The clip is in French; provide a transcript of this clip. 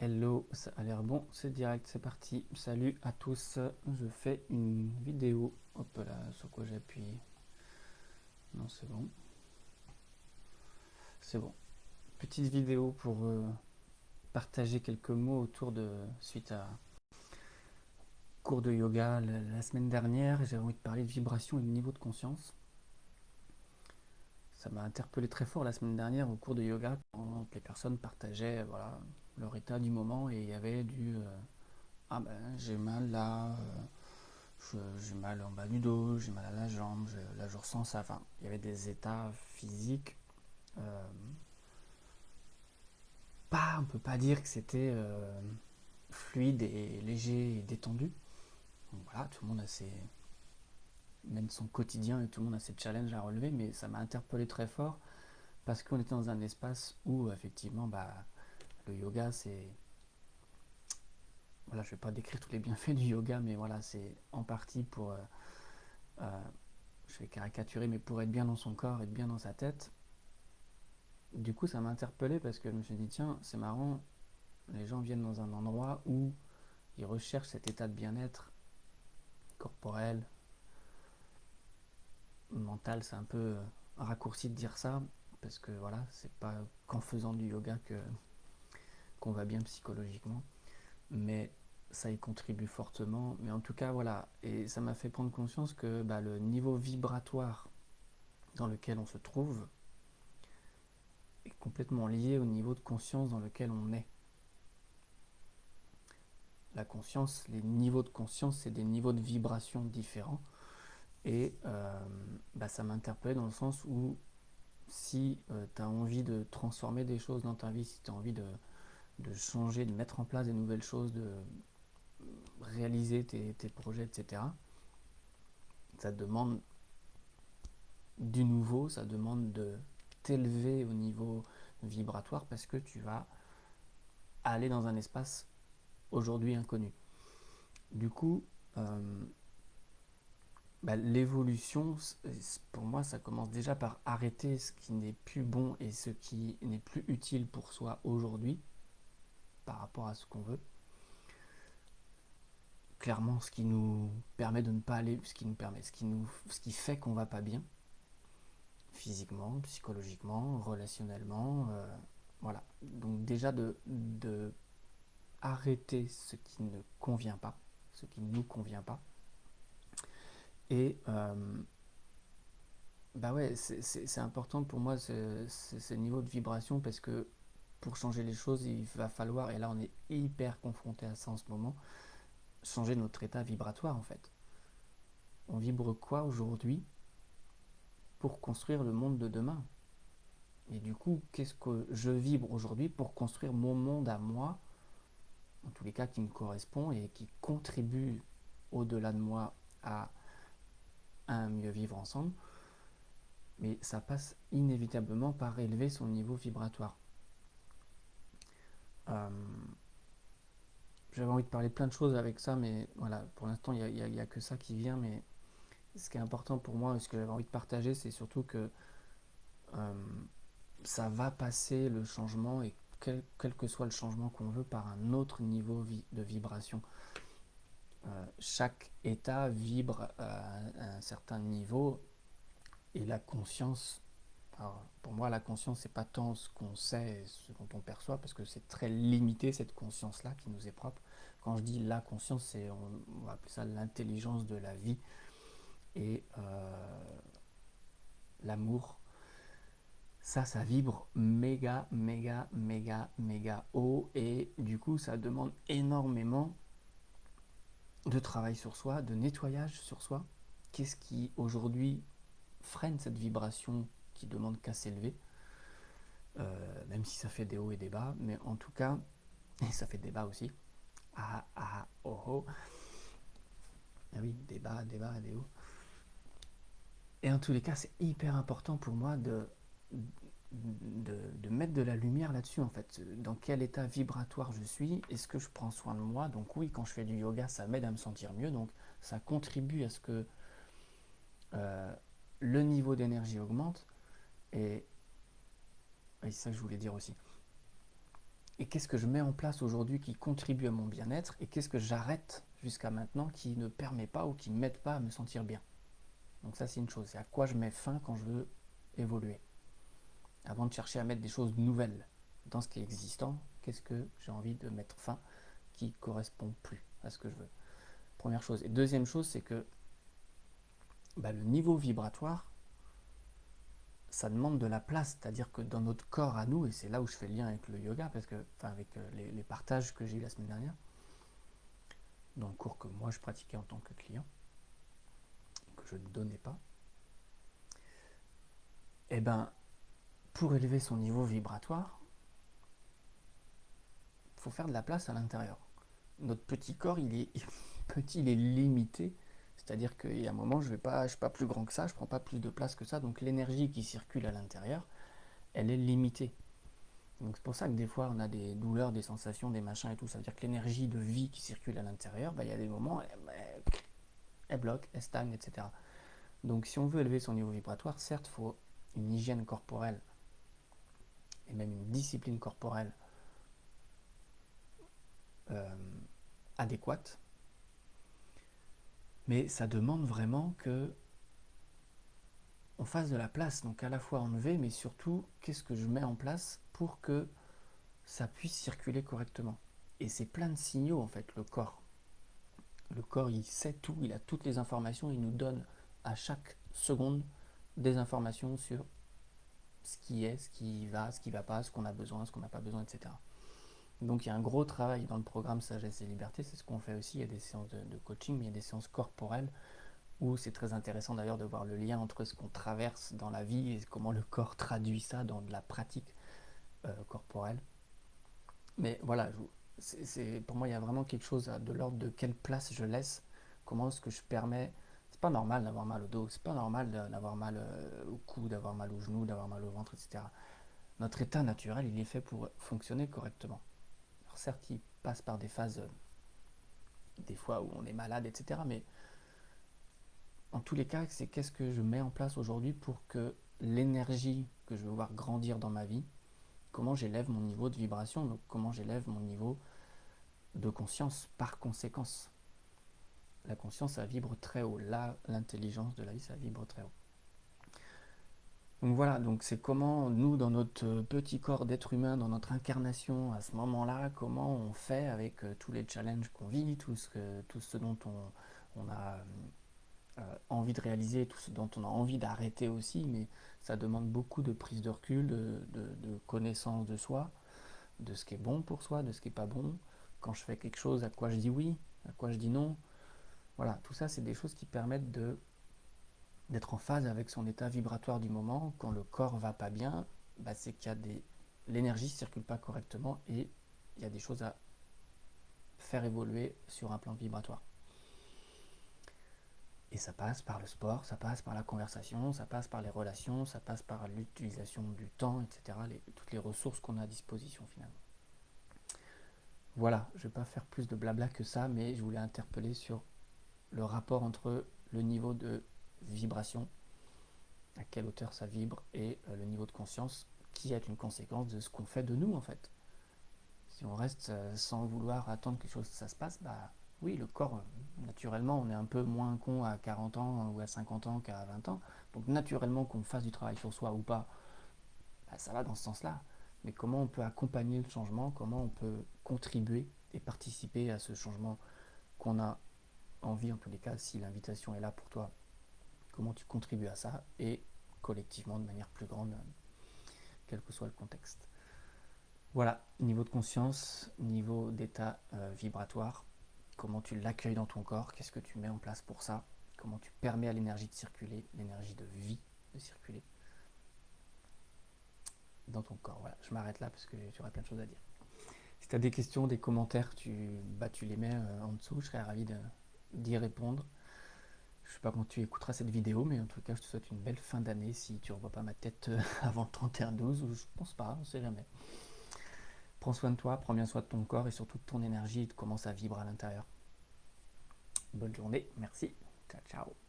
Hello, ça a l'air bon, c'est direct, c'est parti. Salut à tous, je fais une vidéo. Hop là, sur quoi j'appuie? Non, c'est bon. C'est bon. Petite vidéo pour partager quelques mots autour de suite à cours de yoga la semaine dernière. J'avais envie de parler de vibration et de niveau de conscience. Ça m'a interpellé très fort la semaine dernière au cours de yoga quand les personnes partageaient voilà, leur état du moment et il y avait du ah ben j'ai mal là, j'ai mal en bas du dos, j'ai mal à la jambe, là je ressens ça. Enfin, il y avait des états physiques. euh, on peut pas dire que c'était fluide et léger et détendu. Donc voilà, tout le monde a ses, mène son quotidien et tout le monde a ses challenges à relever, mais ça m'a interpellé très fort parce qu'on était dans un espace où effectivement, le yoga, c'est voilà, je vais pas décrire tous les bienfaits du yoga, mais voilà, c'est en partie pour, euh, je vais caricaturer, mais pour être bien dans son corps, être bien dans sa tête. Du coup, ça m'a interpellé parce que je me suis dit, tiens, c'est marrant, les gens viennent dans un endroit où ils recherchent cet état de bien-être corporel, mental, c'est un peu un raccourci de dire ça, parce que voilà, c'est pas qu'en faisant du yoga qu'on va bien psychologiquement, mais ça y contribue fortement. Mais en tout cas, voilà, et ça m'a fait prendre conscience que le niveau vibratoire dans lequel on se trouve est complètement lié au niveau de conscience dans lequel on est. La conscience, les niveaux de conscience, c'est des niveaux de vibration différents. Et ça m'interpelle dans le sens où si tu as envie de transformer des choses dans ta vie, si tu as envie de changer, de mettre en place des nouvelles choses, de réaliser tes projets, etc., ça demande du nouveau, ça demande de t'élever au niveau vibratoire parce que tu vas aller dans un espace aujourd'hui inconnu. Du coup, l'évolution, pour moi, ça commence déjà par arrêter ce qui n'est plus bon et ce qui n'est plus utile pour soi aujourd'hui par rapport à ce qu'on veut. Clairement, ce qui nous permet de ne pas aller, ce qui fait qu'on va pas bien, physiquement, psychologiquement, relationnellement, voilà. Donc déjà de arrêter ce qui ne convient pas, ce qui ne nous convient pas, et ouais, c'est important pour moi ce niveau de vibration parce que pour changer les choses, il va falloir, et là on est hyper confronté à ça en ce moment, changer notre état vibratoire en fait. On vibre quoi aujourd'hui pour construire le monde de demain? Et du coup, qu'est-ce que je vibre aujourd'hui pour construire mon monde à moi, en tous les cas qui me correspond et qui contribue au-delà de moi à un mieux vivre ensemble? Mais ça passe inévitablement par élever son niveau vibratoire. Euh, J'avais envie de parler de plein de choses avec ça, mais voilà, pour l'instant, il y a que ça qui vient. Mais ce qui est important pour moi, et ce que j'avais envie de partager, c'est surtout que euh, ça va passer le changement, et quel que soit le changement qu'on veut, par un autre niveau de vibration. Chaque état vibre à un certain niveau, et la conscience, alors pour moi, la conscience, c'est pas tant ce qu'on sait et ce dont on perçoit, parce que c'est très limité cette conscience-là qui nous est propre. Quand je dis la conscience, on va appeler ça l'intelligence de la vie et l'amour. Ça vibre méga, méga, méga, méga haut, et du coup, ça demande énormément de travail sur soi, de nettoyage sur soi. Qu'est-ce qui aujourd'hui freine cette vibration qui demande qu'à s'élever, même si ça fait des hauts et des bas, mais en tout cas, et ça fait des bas aussi. Ah, ah, oh, oh. Ah oui, des bas, des hauts. Et en tous les cas, c'est hyper important pour moi de mettre de la lumière là-dessus, en fait. Dans quel état vibratoire je suis? Est-ce que je prends soin de moi? Donc oui, quand je fais du yoga, ça m'aide à me sentir mieux. Donc ça contribue à ce que euh, le niveau d'énergie augmente. Et c'est ça que je voulais dire aussi. et qu'est-ce que je mets en place aujourd'hui qui contribue à mon bien-être, et qu'est-ce que j'arrête jusqu'à maintenant qui ne permet pas ou qui ne m'aide pas à me sentir bien. Donc ça c'est une chose, c'est à quoi je mets fin quand je veux évoluer. Avant de chercher à mettre des choses nouvelles dans ce qui est existant, qu'est-ce que j'ai envie de mettre fin qui ne correspond plus à ce que je veux. Première chose. Et deuxième chose, c'est que le niveau vibratoire, ça demande de la place, c'est-à-dire que dans notre corps à nous, et c'est là où je fais le lien avec le yoga, parce que, avec les partages que j'ai eu la semaine dernière, dans le cours que moi je pratiquais en tant que client, que je ne donnais pas, et pour élever son niveau vibratoire, il faut faire de la place à l'intérieur. Notre petit corps, il est petit, il est limité, c'est-à-dire qu'il y a un moment, je ne suis pas plus grand que ça, je ne prends pas plus de place que ça, donc l'énergie qui circule à l'intérieur, elle est limitée. Donc c'est pour ça que des fois on a des douleurs, des sensations, des machins et tout. Ça veut dire que l'énergie de vie qui circule à l'intérieur, il y a des moments, elle bloque, elle stagne, etc. Donc si on veut élever son niveau vibratoire, certes, il faut une hygiène corporelle et même une discipline corporelle adéquate, mais ça demande vraiment que on fasse de la place. Donc à la fois enlever, mais surtout, qu'est-ce que je mets en place pour que ça puisse circuler correctement. Et c'est plein de signaux en fait, le corps. Le corps, il sait tout, il a toutes les informations, il nous donne à chaque seconde des informations sur ce qui est, ce qui va pas, ce qu'on a besoin, ce qu'on n'a pas besoin, etc. Donc il y a un gros travail dans le programme Sagesse et Liberté, c'est ce qu'on fait aussi, il y a des séances de coaching, mais il y a des séances corporelles où c'est très intéressant d'ailleurs de voir le lien entre ce qu'on traverse dans la vie et comment le corps traduit ça dans de la pratique corporelle. Mais voilà, pour moi, il y a vraiment quelque chose de l'ordre de quelle place je laisse, comment est-ce que je permets. C'est pas normal d'avoir mal au dos, c'est pas normal d'avoir mal au cou, d'avoir mal au genou, d'avoir mal au ventre, etc. Notre état naturel, il est fait pour fonctionner correctement. Alors certes, il passe par des phases, des fois où on est malade, etc. Mais en tous les cas, c'est qu'est-ce que je mets en place aujourd'hui pour que l'énergie que je veux voir grandir dans ma vie, comment j'élève mon niveau de vibration, donc comment j'élève mon niveau de conscience par conséquence. La conscience, ça vibre très haut. Là, l'intelligence de la vie, ça vibre très haut. Donc voilà, donc c'est comment nous, dans notre petit corps d'être humain, dans notre incarnation, à ce moment-là, comment on fait avec tous les challenges qu'on vit, tout ce dont on a envie de réaliser, tout ce dont on a envie d'arrêter aussi, mais ça demande beaucoup de prise de recul, de connaissance de soi, de ce qui est bon pour soi, de ce qui n'est pas bon. Quand je fais quelque chose, à quoi je dis oui, à quoi je dis non. Voilà, tout ça, c'est des choses qui permettent d'être en phase avec son état vibratoire du moment. Quand le corps va pas bien, c'est qu'il y a l'énergie ne circule pas correctement et il y a des choses à faire évoluer sur un plan vibratoire. Et ça passe par le sport, ça passe par la conversation, ça passe par les relations, ça passe par l'utilisation du temps, etc. Toutes les ressources qu'on a à disposition finalement. Voilà, je ne vais pas faire plus de blabla que ça, mais je voulais interpeller sur le rapport entre le niveau de vibration, à quelle hauteur ça vibre, et le niveau de conscience, qui est une conséquence de ce qu'on fait de nous en fait. Si on reste sans vouloir attendre que quelque chose ça se passe, oui, le corps, naturellement, on est un peu moins con à 40 ans ou à 50 ans qu'à 20 ans. Donc naturellement, qu'on fasse du travail sur soi ou pas, ça va dans ce sens-là. Mais comment on peut accompagner le changement, comment on peut contribuer et participer à ce changement qu'on a envie, en tous les cas, si l'invitation est là pour toi, comment tu contribues à ça et collectivement, de manière plus grande, quel que soit le contexte. Voilà, niveau de conscience, niveau d'état vibratoire, comment tu l'accueilles dans ton corps, qu'est-ce que tu mets en place pour ça, comment tu permets à l'énergie de circuler, l'énergie de vie de circuler dans ton corps. Voilà, je m'arrête là parce que j'aurais plein de choses à dire. Si tu as des questions, des commentaires, tu les mets en dessous, je serais ravi d'y répondre. Je ne sais pas quand tu écouteras cette vidéo, mais en tout cas, je te souhaite une belle fin d'année si tu ne revois pas ma tête avant le 31-12, ou je pense pas, on ne sait jamais. Prends soin de toi, prends bien soin de ton corps et surtout de ton énergie et de comment ça vibre à l'intérieur. Bonne journée, merci, ciao ciao.